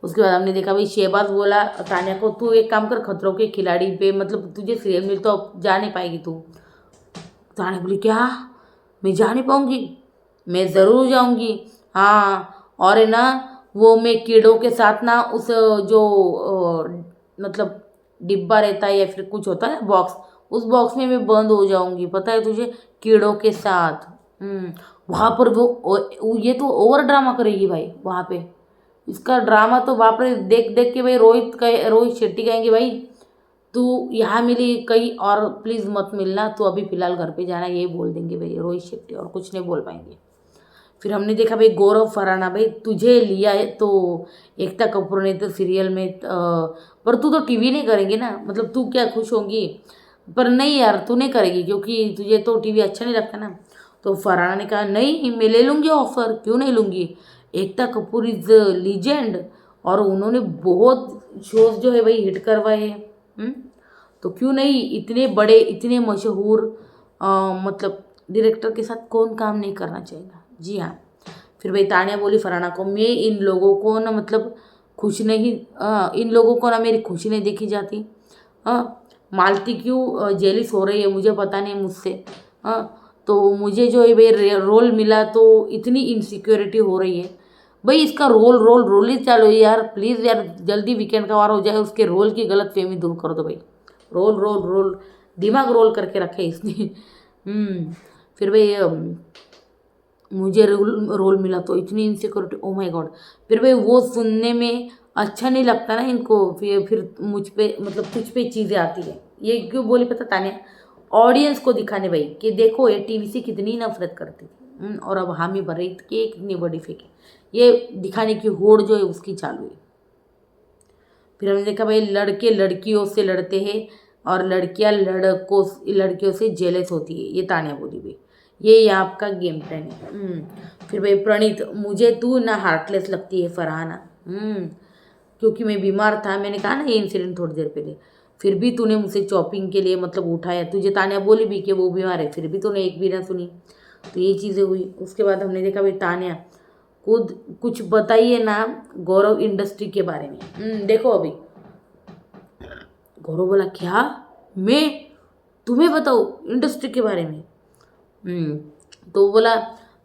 उसके बाद हमने देखा भाई शहबाज बोला तान्या को तू एक काम कर खतरों के खिलाड़ी पे मतलब तुझे सीरियल मिल तो अब जा नहीं पाएगी तू। तान्या बोली क्या मैं जा नहीं पाऊँगी, मैं ज़रूर जाऊँगी। हाँ और है ना वो मैं कीड़ों के साथ ना उस जो मतलब डिब्बा रहता है या फिर कुछ होता है ना बॉक्स, उस बॉक्स में मैं बंद हो जाऊंगी पता है तुझे कीड़ों के साथ। वहाँ पर ये तो ओवर ड्रामा करेगी भाई वहाँ पे। इसका ड्रामा तो बाप रे देख देख के भाई रोहित शेट्टी कहेंगे भाई तू यहाँ मिली कहीं और प्लीज़ मत मिलना, तो अभी फ़िलहाल घर पे जाना, ये बोल देंगे भाई रोहित शेट्टी और कुछ नहीं बोल पाएंगे। फिर हमने देखा भाई गौरव फरहाना भाई तुझे लिया है तो एकता कपूर ने तो सीरियल में पर तू तो टीवी नहीं करेंगी ना, मतलब तू क्या खुश होंगी। पर नहीं यार तू नहीं करेगी क्योंकि तुझे तो टीवी अच्छा नहीं लगता ना। तो फरहाना ने कहा नहीं मैं ले लूँगी ऑफ़र, क्यों नहीं लूँगी, एकता कपूर इज़ लीजेंड और उन्होंने बहुत शोज़ जो है भाई हिट करवाए हैं। तो क्यों नहीं, इतने बड़े इतने मशहूर मतलब डायरेक्टर के साथ कौन काम नहीं करना चाहेगा। जी हाँ। फिर भाई तान्या बोली फरहाना को मैं इन लोगों को ना मतलब खुश नहीं इन लोगों को ना मेरी खुशी नहीं देखी जाती। मालती क्यों जेलिस हो रही है मुझे पता नहीं मुझसे। तो मुझे जो है भाई रोल मिला तो इतनी इनसिक्योरिटी हो रही है भाई, इसका रोल ही चालू है यार, प्लीज़ यार जल्दी वीकेंड का वार हो जाए, उसके रोल की गलत फहमी दूर कर दो भाई। रोल दिमाग रोल करके रखे इसने। फिर भाई मुझे रोल मिला तो इतनी इनसिक्योरिटी, ओ माय गॉड। फिर भाई वो सुनने में अच्छा नहीं लगता ना इनको, फिर मुझ पे मतलब कुछ पे चीज़ें आती है। ये क्यों बोली पता तान्या, ऑडियंस को दिखाने भाई कि देखो ये टीवी से कितनी नफरत करती थी और अब हामी भर रही कि कितनी बड़ी फेंक है, ये दिखाने की होड़ जो है उसकी चालू है। फिर हमने देखा भाई लड़के लड़कियों से लड़ते हैं और लड़कियां लड़कियों से जेलस होती है, ये तान्या बोली भाई। ये आपका गेम प्लान है। फिर भाई प्रणीत, मुझे तू ना हार्टलेस लगती है फरहाना। क्योंकि मैं बीमार था, मैंने कहा ना ये इंसिडेंट थोड़ी देर पहले। फिर भी तूने मुझसे चॉपिंग के लिए मतलब उठाया, तुझे तान्या बोली भी कि वो बीमार है, फिर भी तूने एक भी ना सुनी। तो ये चीज़ें हुई। उसके बाद हमने देखा भाई तान्या, खुद कुछ बताइए ना गौरव इंडस्ट्री के बारे में। देखो अभी गौरव बोला क्या, मैं तुम्हें बताऊँ इंडस्ट्री के बारे में? तो बोला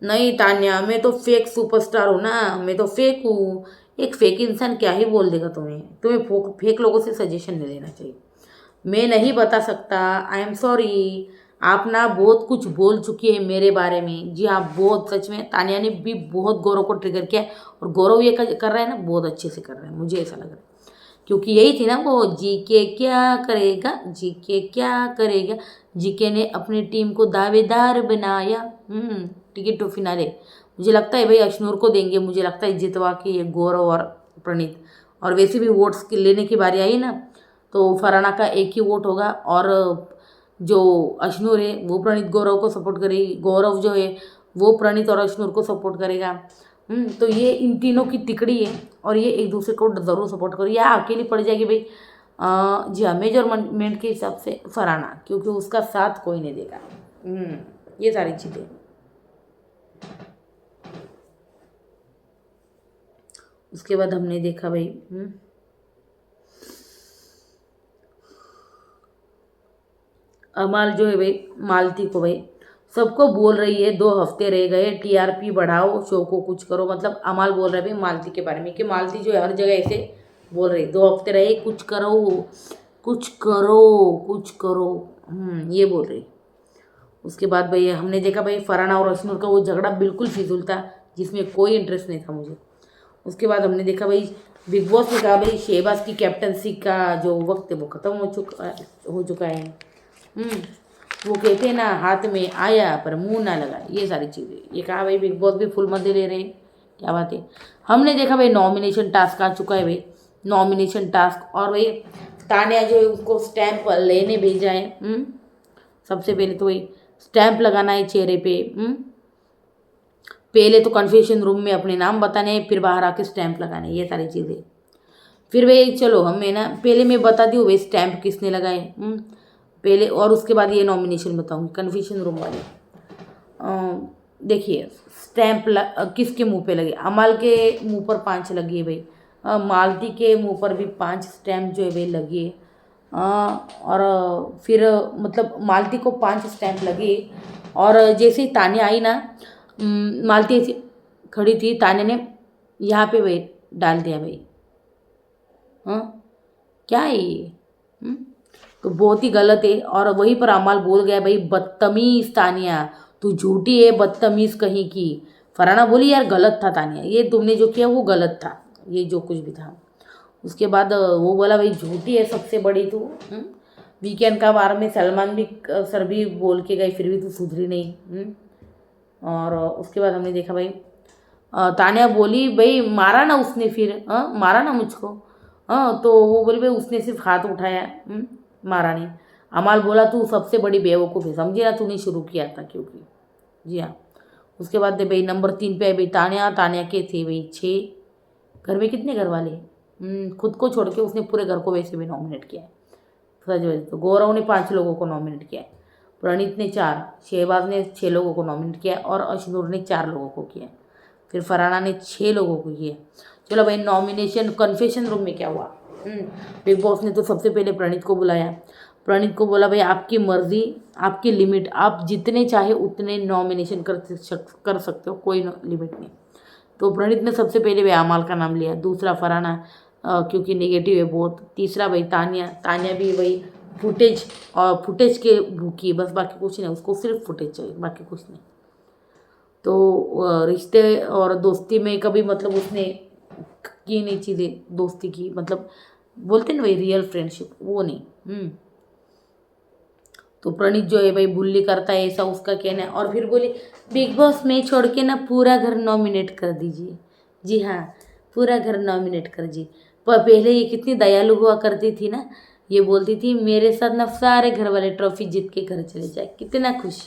नहीं तान्या, मैं तो फेक सुपरस्टार हूँ ना, मैं तो फेक हूँ। एक फेक इंसान क्या ही बोल देगा तुम्हें? तुम्हें फेक लोगों से सजेशन नहीं लेना चाहिए। मैं नहीं बता सकता, आई एम सॉरी। आप ना बहुत कुछ बोल चुकी है मेरे बारे में। जी हाँ, बहुत, सच में तान्या ने भी बहुत गौरव को ट्रिगर किया है। और गौरव ये कर रहा है ना, बहुत अच्छे से कर रहा है, मुझे ऐसा लग रहा है। क्योंकि यही थी ना वो, जीके क्या करेगा, जीके क्या करेगा। जीके ने अपनी टीम को दावेदार बनाया। टिकट टू फिनाले मुझे लगता है भाई अशनूर को देंगे, मुझे लगता है जितवा के ये गौरव और प्रणीत। और वैसे भी वोट्स लेने की बारी आई ना, तो फरहाना का एक ही वोट होगा और जो अशनूर है वो प्रणीत गौरव को सपोर्ट करेगी, गौरव जो है वो प्रणीत और अशनूर को सपोर्ट करेगा। तो ये इन तीनों की तिकड़ी है और ये एक दूसरे को ज़रूर सपोर्ट करो, या अकेली पड़ जाएगी भाई। जी हाँ, मेजरमेंट के हिसाब से फरहाना, क्योंकि उसका साथ कोई नहीं देगा। ये सारी चीज़ें। उसके बाद हमने देखा भाई अमाल जो है भाई मालती को भाई सबको बोल रही है 2 हफ्ते रह गए, टीआरपी बढ़ाओ, शो को कुछ करो। मतलब अमाल बोल रहा है भाई मालती के बारे में कि मालती जो है हर जगह ऐसे बोल रही, 2 हफ्ते रहे, कुछ करो, कुछ करो, कुछ करो। ये बोल रही। उसके बाद भाई हमने देखा भाई फरहाना और अशनूर का वो झगड़ा बिल्कुल फिजूल था, जिसमें कोई इंटरेस्ट नहीं था मुझे। उसके बाद हमने देखा भाई बिग बॉस ने कहा भाई शहबाज की कैप्टनसी का जो वक्त है वो ख़त्म हो चुका है। वो कहते हैं ना, हाथ में आया पर मुंह ना लगा, ये सारी चीज़ें ये कहा भाई। बिग बॉस भी फुल मजे ले रहे हैं, क्या बात है। हमने देखा भाई नॉमिनेशन टास्क आ चुका है भाई, नॉमिनेशन टास्क। और भाई तान्या जो है उसको स्टैंप लेने भेजा है। सबसे पहले तो भाई स्टैंप लगाना है चेहरे पे। पहले तो कन्फेशन रूम में अपने नाम बताने हैं, फिर बाहर आके स्टैंप लगाने, ये सारी चीज़ें। फिर भाई चलो हमें ना पहले मैं बता दी भाई स्टैंप किसने लगाए पहले, और उसके बाद ये नॉमिनेशन बताऊँगी कन्फेशन रूम वाले। देखिए स्टैंप किसके मुंह पे लगे? अमाल के मुंह पर 5 लगी है भाई, मालती के मुंह पर भी 5 स्टैंप जो है भाई लगी है। और फिर मतलब मालती को 5 स्टैंप लगे। और जैसे ही तान्या आई ना, मालती ऐसी खड़ी थी, तान्या ने यहाँ पे भाई डाल दिया भाई। क्या है ये? तो बहुत ही गलत है। और वहीं पर अमाल बोल गया भाई बदतमीज तान्या, तू झूठी है, बदतमीज कहीं की। फरहाना बोली यार गलत था तान्या, ये तुमने जो किया वो गलत था, ये जो कुछ भी था। उसके बाद वो बोला भाई झूठी है सबसे बड़ी तू। वीकेंड का बार में सलमान भी सर भी बोल के गए, फिर भी तू सुधरी नहीं। और उसके बाद हमने देखा भाई तान्या बोली भाई मारा ना उसने, फिर मारा ना मुझको। तो वो बोली भाई उसने सिर्फ हाथ उठाया, मारा नहीं। अमाल बोला तू सबसे बड़ी बेवकूफ़ है, समझी ना, तूने शुरू किया था क्योंकि। जी हाँ। उसके बाद भाई नंबर 3 पे भाई तान्या। तान्या के थे भाई 6। घर में कितने घर वाले? खुद को छोड़ के उसने पूरे घर को वैसे भी नॉमिनेट किया है। सच वजह तो गौरव ने 5 लोगों को नॉमिनेट किया है, प्रणीत ने 4, शहबाज ने 6 लोगों को नॉमिनेट किया है और अशनूर ने 4 लोगों को किया है, फिर फरहाना ने 6 लोगों को किया। चलो भाई नॉमिनेशन कन्फेशन रूम में क्या हुआ? बिग बॉस ने तो सबसे पहले प्रणीत को बुलाया। प्रणीत को बोला भाई आपकी मर्जी, आपकी लिमिट, आप जितने चाहे उतने नॉमिनेशन कर सकते हो, कोई लिमिट नहीं। तो प्रणीत ने सबसे पहले भाई अमाल का नाम लिया, दूसरा फरहाना क्योंकि नेगेटिव है बहुत, तीसरा भाई तान्या। तान्या भी भाई फुटेज और फुटेज के भूखी, बस बाकी कुछ नहीं, उसको सिर्फ फुटेज चाहिए, बाकी कुछ नहीं। तो रिश्ते और दोस्ती में कभी मतलब उसने की नहीं चीज़ें, दोस्ती की मतलब बोलते ना भाई रियल फ्रेंडशिप, वो नहीं। तो प्रणीत जो है भाई बुल्ली करता है, ऐसा उसका कहना है। और फिर बोली बिग बॉस में छोड़ के ना पूरा घर नॉमिनेट कर दीजिए। जी हाँ, पूरा घर नॉमिनेट कर दीजिए। पर पहले ये कितनी दयालु हुआ करती थी ना, ये बोलती थी मेरे साथ ना सारे घर वाले ट्रॉफी जीत के घर चले जाए, कितना खुश।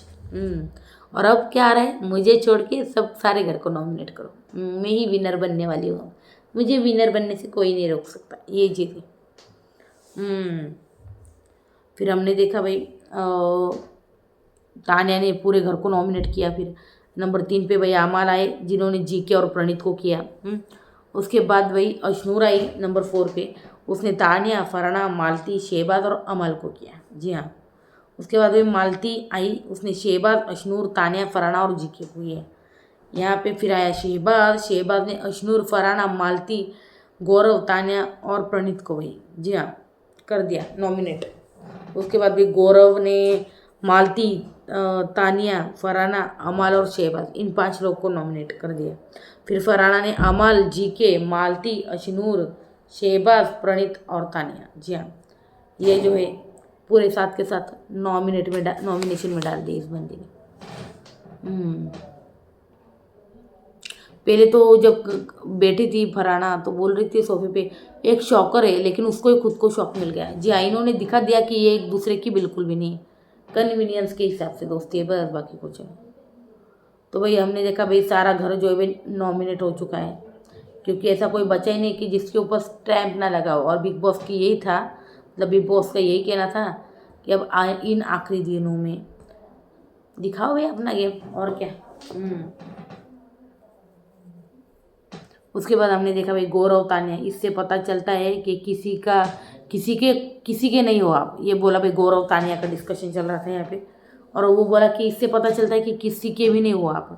और अब क्या आ रहा है, मुझे छोड़ के सब सारे घर को नॉमिनेट करो, मैं ही विनर बनने वाली हूँ, मुझे विनर बनने से कोई नहीं रोक सकता, ये चीज़ है। फिर हमने देखा भाई तान्या ने पूरे घर को नॉमिनेट किया। फिर नंबर 3 पे भाई अमाल आए जिन्होंने जीके और प्रणीत को किया। उसके बाद भाई अशनूर आई नंबर 4 पे, उसने तान्या, फरहाना, मालती, शहबाज और अमल को किया। जी हाँ। उसके बाद भाई मालती आई, उसने शहबाज, अशनूर, तान्या, फरहाना और जीके को किया। यहाँ पे फिर आया शहबाज ने अशनूर, फरहाना, मालती, गौरव, तान्या और प्रणीत को भाई जी हाँ कर दिया नॉमिनेट। उसके बाद भी गौरव ने मालती, तानिया, फरहाना, अमाल और शहबाज इन 5 लोग को नॉमिनेट कर दिया। फिर फरहाना ने अमाल, जीके, मालती, अशनूर, शहबाज, प्रणीत और तानिया जी हाँ ये जो है पूरे 7 के साथ नॉमिनेशन में डाल दिए इस बंदी ने। पहले तो जब बैठी थी फरहाना तो बोल रही थी सोफे पे एक शॉकर है, लेकिन उसको ही खुद को शॉक मिल गया। जी हाँ इन्होंने दिखा दिया कि ये एक दूसरे की बिल्कुल भी नहीं, कन्वीनियंस के हिसाब से दोस्ती है बस, बाकी कुछ नहीं। तो भाई हमने देखा भाई सारा घर जो है भाई नॉमिनेट हो चुका है, क्योंकि ऐसा कोई बचा ही नहीं कि जिसके ऊपर स्टैम्प ना लगा हो। और बिग बॉस की यही था, मतलब बिग बॉस का यही कहना था कि अब इन आखिरी दिनों में दिखाओ भाई अपना गेम, और क्या। उसके बाद हमने देखा भाई गौरव, तान्या, इससे पता चलता है कि किसी के नहीं हो आप, ये बोला भाई गौरव तान्या का डिस्कशन चल रहा था यहाँ पे, और वो बोला कि इससे पता चलता है कि किसी के भी नहीं हो आप।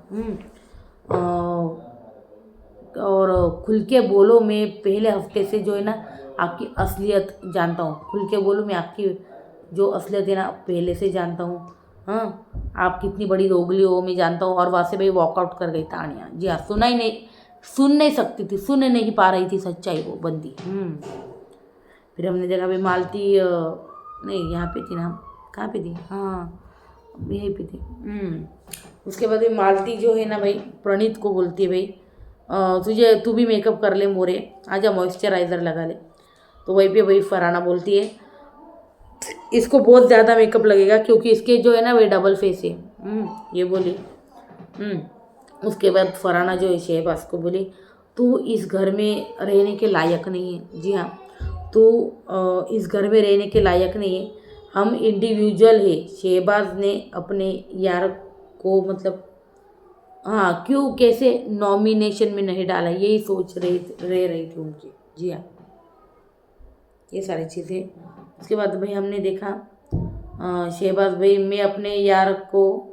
और खुल के बोलो, मैं पहले हफ्ते से जो है ना आपकी असलियत जानता हूँ, खुल के बोलो मैं आपकी जो असलियत है ना पहले से जानता हूँ। हाँ आप कितनी बड़ी रोगली हो मैं जानता हूँ। और वहाँ से भाई वॉकआउट कर गई तान्या। जी हाँ सुन नहीं सकती थी, सुन नहीं पा रही थी सच्चाई वो बंदी। फिर हमने देखा भाई मालती नहीं यहाँ पे थी ना, कहाँ पे थी, हाँ यहीं पे थी। उसके बाद भाई मालती जो है ना भाई प्रणीत को बोलती है भाई तू भी मेकअप कर ले मोरे, आजा मॉइस्चराइज़र लगा ले। तो वहीं पे भाई फरहाना बोलती है इसको बहुत ज़्यादा मेकअप लगेगा क्योंकि इसके जो है ना वही डबल फेस है। ये बोली। उसके बाद फरहाना जो है शहबाज को बोली तू इस घर में रहने के लायक नहीं है। जी हाँ तू इस घर में रहने के लायक नहीं है, हम इंडिविजुअल है। शहबाज ने अपने यार को मतलब हाँ क्यों कैसे नॉमिनेशन में नहीं डाला, यही सोच रही थी उनकी। जी हाँ ये सारी चीज़ें। उसके बाद भाई हमने देखा शहबाज भाई मैं अपने यार को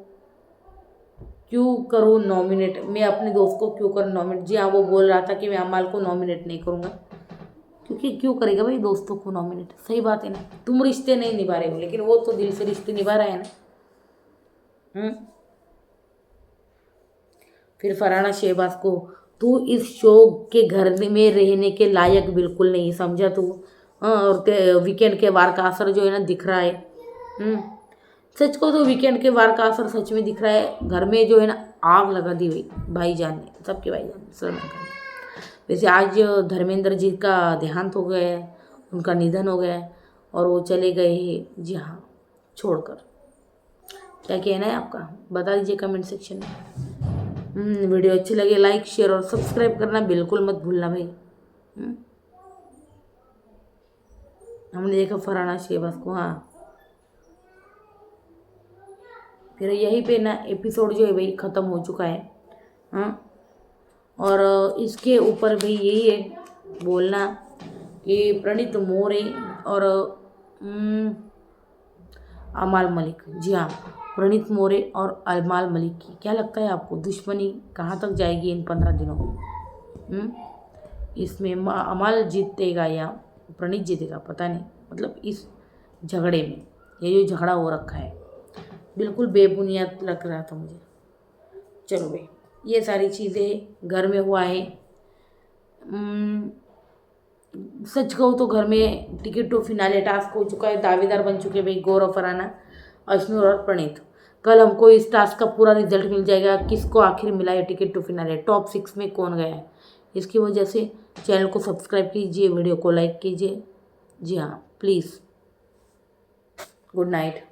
क्यों करूँ नॉमिनेट, मैं अपने दोस्त को क्यों करूँ नॉमिनेट। जी हाँ वो बोल रहा था कि मैं अमाल को नॉमिनेट नहीं करूँगा, क्योंकि क्यों करेगा भाई दोस्तों को नॉमिनेट, सही बात है ना। तुम रिश्ते नहीं निभा रहे हो, लेकिन वो तो दिल से रिश्ते निभा रहा है ना। फिर फरहाना शहबाज को तू इस शो के घर में रहने के लायक बिल्कुल नहीं, समझा तू। और वीकेंड के वार का असर जो है ना दिख रहा है। सच को तो वीकेंड के वार का असर सच में दिख रहा है, घर में जो है ना आग लगा दी हुई भाईजान ने, सबके भाईजान ने सलमान खान ने। वैसे आज धर्मेंद्र जी का देहांत हो गया है, उनका निधन हो गया है और वो चले गए हैं जी हाँ छोड़कर। क्या कहना है आपका बता दीजिए कमेंट सेक्शन में। वीडियो अच्छी लगे लाइक शेयर और सब्सक्राइब करना बिल्कुल मत भूलना भाई। हमने देखा फरहाना शहबाज को। हाँ फिर यहीं पे ना एपिसोड जो है भाई ख़त्म हो चुका है। हाँ और इसके ऊपर भाई यही है बोलना कि प्रणीत मोरे और अमाल मलिक, जी हाँ प्रणीत मोरे और अमाल मलिक की क्या लगता है आपको दुश्मनी कहाँ तक जाएगी इन 15 दिनों में। इसमें अमाल जीतेगा या प्रणीत जीतेगा पता नहीं, मतलब इस झगड़े में ये जो झगड़ा हो रखा है बिल्कुल बेबुनियाद लग रहा था मुझे। चलो भाई ये सारी चीज़ें घर में हुआ है। सच कहूँ तो घर में टिकट टू फिनाले टास्क हो चुका है, दावेदार बन चुके भाई गौरव, फरहाना, अशनूर और प्रणीत। कल हमको इस टास्क का पूरा रिजल्ट मिल जाएगा, किसको आखिर मिला है टिकट टू फिनाले, टॉप 6 में कौन गया है। इसकी वजह से चैनल को सब्सक्राइब कीजिए, वीडियो को लाइक कीजिए। जी हाँ, प्लीज़। Good night.